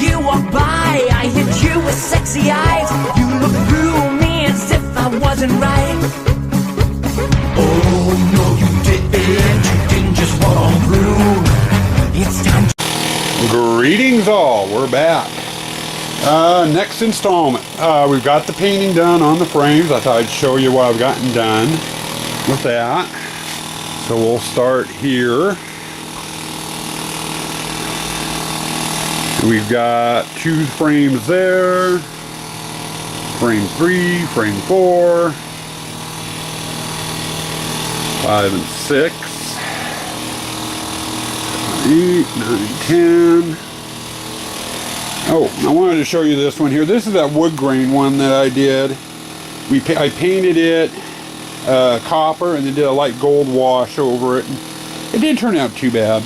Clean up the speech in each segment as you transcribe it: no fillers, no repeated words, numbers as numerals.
you walk by, I hit you with sexy eyes. You look through me as if I wasn't right. Oh no, you didn't just walk on through. It's time to... Greetings all, we're back. Next installment. We've got the painting done on the frames. I thought I'd show you what I've gotten done with that. So we'll start here. We've got 2 frames there. Frame 3, frame 4. 5 and 6. 8, 9, 10. Oh, I wanted to show you this one here. This is that wood grain one that I did. I painted it copper and then did a light gold wash over it. It didn't turn out too bad.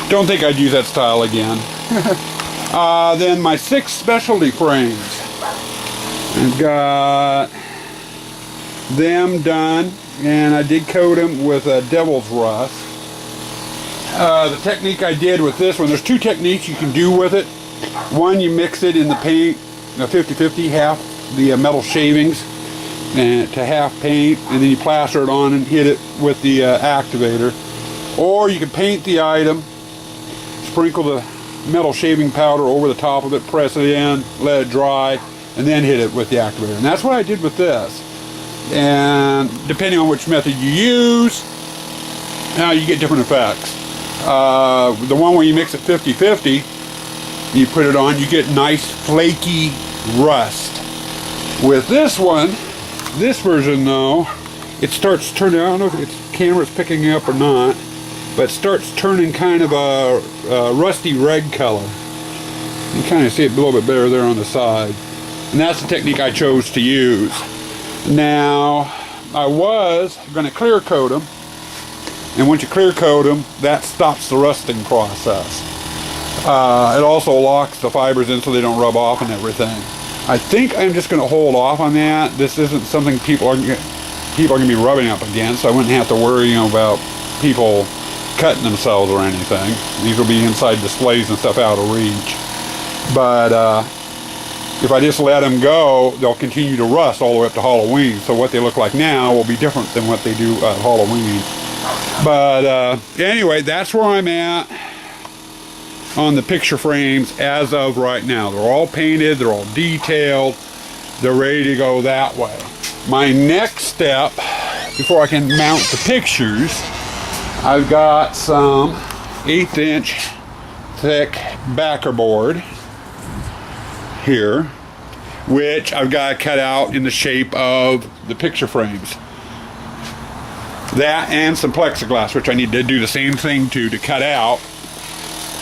Don't think I'd use that style again. Then my 6 specialty frames. I've got them done, and I did coat them with devil's rust. The technique I did with this one, there's 2 techniques you can do with it. One, you mix it in the paint, 50-50, half the metal shavings and to half paint, and then you plaster it on and hit it with the activator. Or you can paint the item, sprinkle the metal shaving powder over the top of it, press it in, let it dry, and then hit it with the activator. And that's what I did with this. And depending on which method you use, you get different effects. The one where you mix it 50-50, you put it on, you get nice flaky rust. With this one, this version though, it starts turning, I don't know if the camera's picking up or not, but it starts turning kind of a rusty red color. You kind of see it a little bit better there on the side. And that's the technique I chose to use. Now, I was going to clear coat them, and once you clear coat them, that stops the rusting process. It also locks the fibers in so they don't rub off and everything. I think I'm just going to hold off on that. This isn't something people are going to be rubbing up against, so I wouldn't have to worry, about people cutting themselves or anything. These will be inside displays and stuff out of reach. But if I just let them go, they'll continue to rust all the way up to Halloween. So what they look like now will be different than what they do at Halloween. But anyway, that's where I'm at on the picture frames as of right now. They're all painted, they're all detailed, they're ready to go that way. My next step, before I can mount the pictures, I've got some 1/8 inch thick backer board here, which I've got cut out in the shape of the picture frames. That and some plexiglass, which I need to do the same thing to cut out.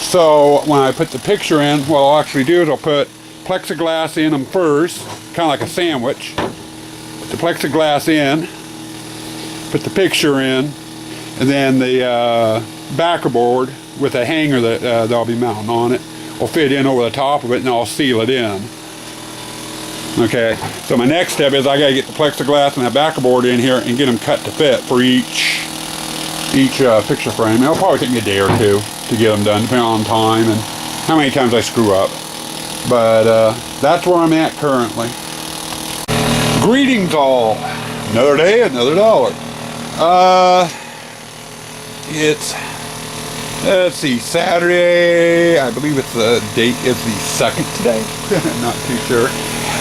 So when I put the picture in, what I'll actually do is I'll put plexiglass in them first, kind of like a sandwich. Put the plexiglass in, put the picture in, and then the backer board with a hanger that they'll be mounting on it will fit in over the top of it, and I'll seal it in. Okay, so my next step is I gotta get the plexiglass and that backer board in here and get them cut to fit for each picture frame. It'll probably take me a day or 2 to get them done, depending on time and how many times I screw up. But that's where I'm at currently. Greetings all. Another day, another dollar. It's, let's see, Saturday, I believe it's the date is the 2nd today. Not too sure.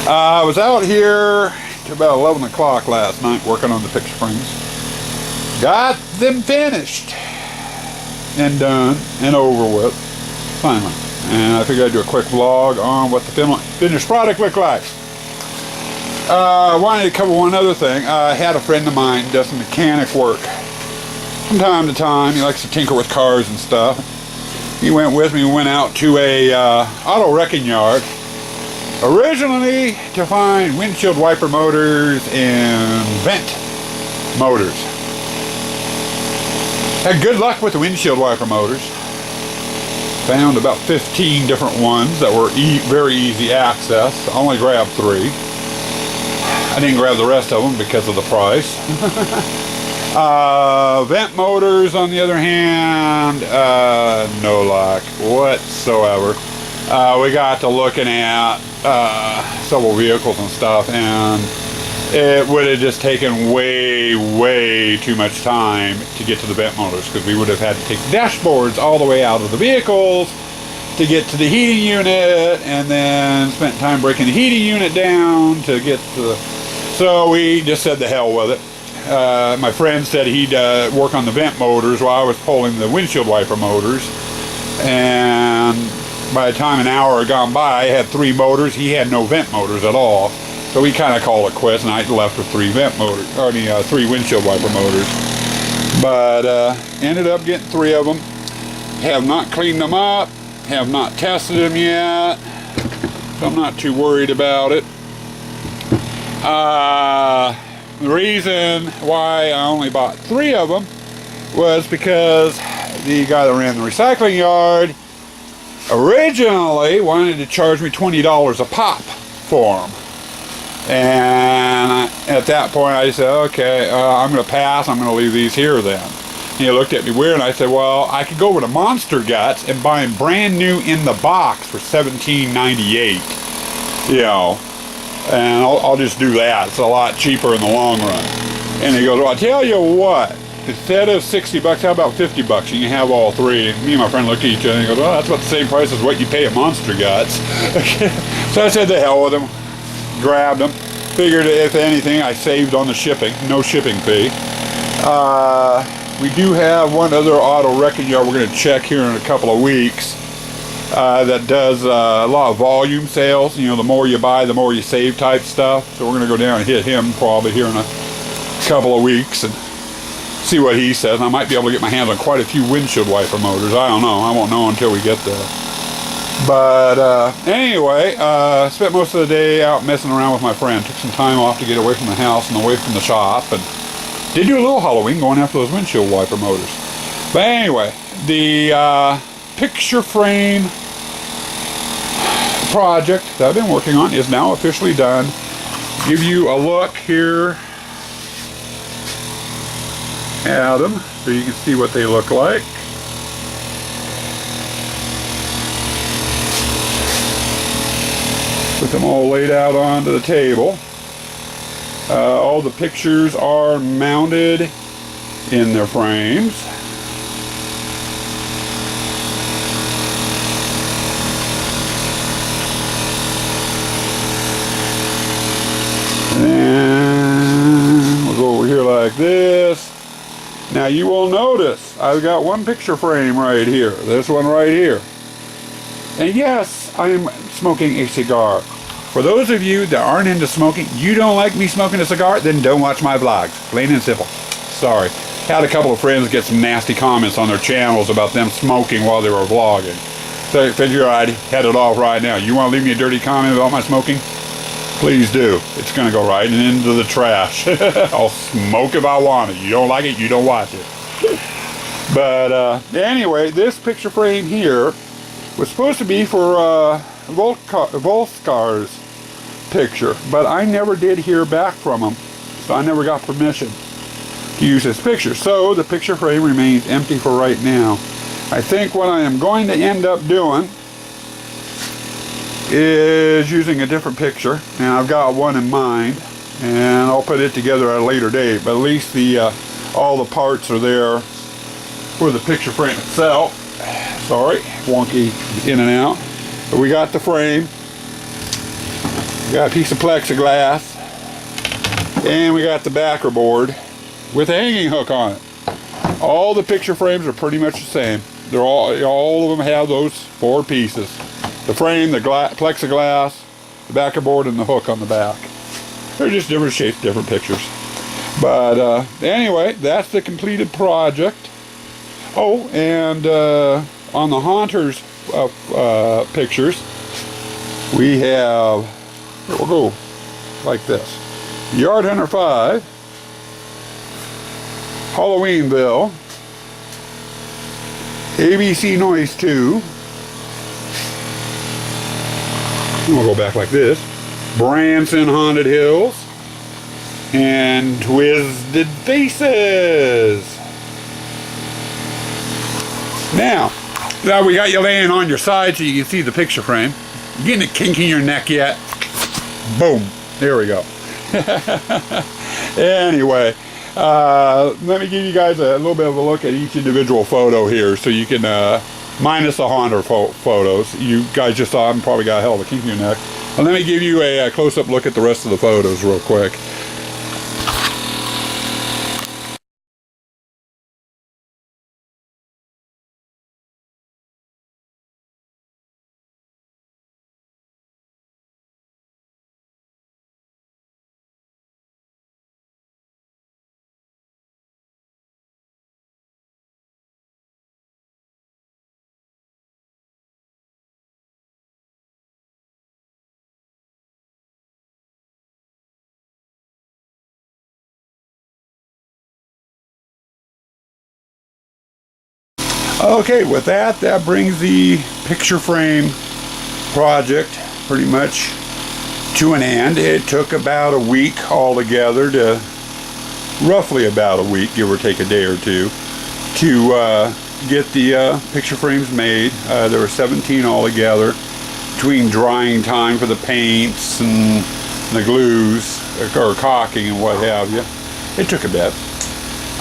I was out here till about 11 o'clock last night working on the picture frames. Got them finished and done and over with finally. And I figured I'd do a quick vlog on what the finished product looked like. I wanted to cover one other thing. I had a friend of mine who does some mechanic work. From time to time, he likes to tinker with cars and stuff. He went with me, we went out to a auto wrecking yard. Originally to find windshield wiper motors and vent motors. Had good luck with the windshield wiper motors. Found about 15 different ones that were very easy access. I only grabbed 3. I didn't grab the rest of them because of the price. Vent motors, on the other hand, no luck whatsoever. we got to looking at several vehicles and stuff, and it would have just taken way too much time to get to the vent motors, because we would have had to take dashboards all the way out of the vehicles to get to the heating unit, and then spent time breaking the heating unit down to get to the... So we just said the hell with it. My friend said he'd work on the vent motors while I was pulling the windshield wiper motors, and by the time an hour had gone by, I had 3 motors. He had no vent motors at all, so we kind of called it quits, and I left with 3 vent motors, or I mean 3 windshield wiper motors. But ended up getting 3 of them. Have not cleaned them up, have not tested them yet, so I'm not too worried about it. The reason why I only bought 3 of them was because the guy that ran the recycling yard originally wanted to charge me $20 a pop for them. And at that point I said, okay, I'm going to pass, I'm going to leave these here then. And he looked at me weird, and I said, well, I could go over to Monster Guts and buy them brand new in the box for $17.98, you know. And I'll just do that. It's a lot cheaper in the long run. And he goes, well, I'll tell you what, instead of $60, how about $50? You can have all 3. And me and my friend looked at each other and he goes, well, that's about the same price as what you pay at Monster Guts. So I said, the hell with them. Grabbed them. Figured if anything, I saved on the shipping. No shipping fee. We do have one other auto wrecking yard we're going to check here in a couple of weeks. That does a lot of volume sales. You know, the more you buy, the more you save type stuff. So we're going to go down and hit him probably here in a couple of weeks and see what he says. And I might be able to get my hands on quite a few windshield wiper motors. I don't know. I won't know until we get there. But anyway, spent most of the day out messing around with my friend. Took some time off to get away from the house and away from the shop. And did do a little Halloween going after those windshield wiper motors. But anyway, the picture frame project that I've been working on is now officially done. Give you a look here at them so you can see what they look like. Put them all laid out onto the table. All the pictures are mounted in their frames. And we'll go over here like this. Now you will notice I've got one picture frame right here. This one right here. And yes, I am smoking a cigar. For those of you that aren't into smoking, you don't like me smoking a cigar, then don't watch my vlogs. Plain and simple. Sorry. Had a couple of friends get some nasty comments on their channels about them smoking while they were vlogging. So I figured I'd head it off right now. You want to leave me a dirty comment about my smoking? Please do. It's going to go right into the trash. I'll smoke if I want it. You don't like it, you don't watch it. But anyway, this picture frame here was supposed to be for Volskar's picture, but I never did hear back from him, so I never got permission to use his picture. So the picture frame remains empty for right now. I think what I am going to end up doing is using a different picture, and I've got one in mind, and I'll put it together at a later date, but at least the all the parts are there for the picture frame itself. Sorry, wonky in and out. But we got the frame, we got a piece of plexiglass, and we got the backer board with a hanging hook on it. All the picture frames are pretty much the same. They're all of them have those 4 pieces. The frame, the plexiglass, the backer board, and the hook on the back. They're just different shapes, different pictures. But anyway, that's the completed project. Oh, and on the Haunters pictures, we have, here we'll go like this. Yard Hunter 5, Halloweenville, ABC Noise 2, and we'll go back like this, Branson Haunted Hills, and Twisted Faces. Now, Now we got you laying on your side so you can see the picture frame. You getting a kink in your neck yet? Boom. There we go. Anyway, let me give you guys a little bit of a look at each individual photo here so you can, minus the Honda photos. You guys just saw them, probably got a hell of a kink in your neck. And let me give you a close-up look at the rest of the photos real quick. Okay, with that brings the picture frame project pretty much to an end. It took about a week altogether, to roughly about a week, give or take a day or two, to get the picture frames made. There were 17 altogether, between drying time for the paints and the glues, or caulking and what have you. It took a bit.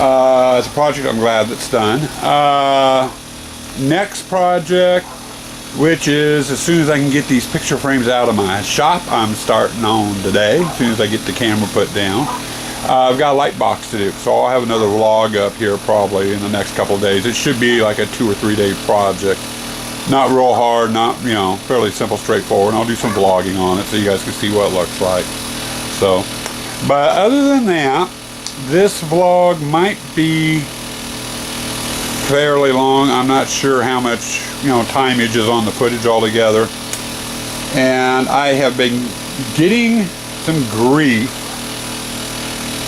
It's a project I'm glad that's done. Next project, which is as soon as I can get these picture frames out of my shop, I'm starting on today, as soon as I get the camera put down. I've got a light box to do, so I'll have another vlog up here probably in the next couple of days. It should be like a 2 or 3 day project. Not real hard, not, you know, fairly simple, straightforward. And I'll do some vlogging on it so you guys can see what it looks like. So, but other than that, this vlog might be fairly long. I'm not sure how much, you know, timeage is on the footage altogether. And I have been getting some grief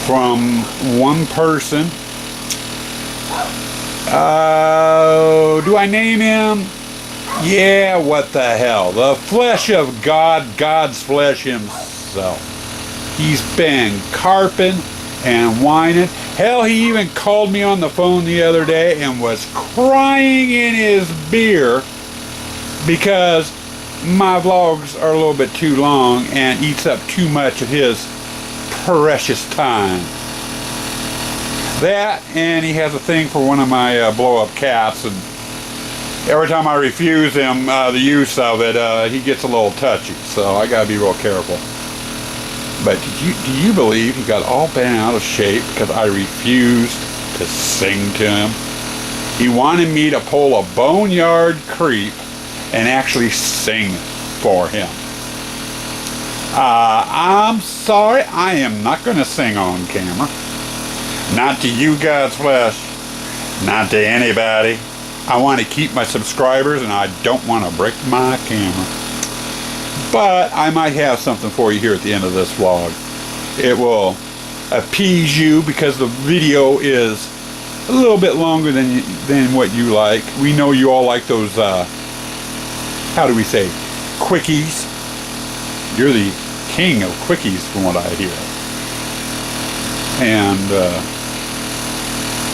from one person. Do I name him? Yeah, what the hell. The flesh of God, God's flesh himself. He's been carping and whining. Hell, he even called me on the phone the other day and was crying in his beer because my vlogs are a little bit too long and eats up too much of his precious time. That, and he has a thing for one of my blow-up cats, and every time I refuse him the use of it, he gets a little touchy, so I gotta be real careful. But do you believe he got all bent out of shape because I refused to sing to him? He wanted me to pull a boneyard creep and actually sing for him. I'm sorry, I am not going to sing on camera. Not to you, God's flesh. Not to anybody. I want to keep my subscribers and I don't want to break my camera. But I might have something for you here at the end of this vlog. It will appease you because the video is a little bit longer than what you like. We know you all like those, how do we say, quickies. You're the king of quickies from what I hear. And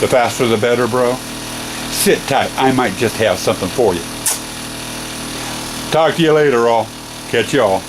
the faster the better, bro. Sit tight. I might just have something for you. Talk to you later, all. Catch y'all.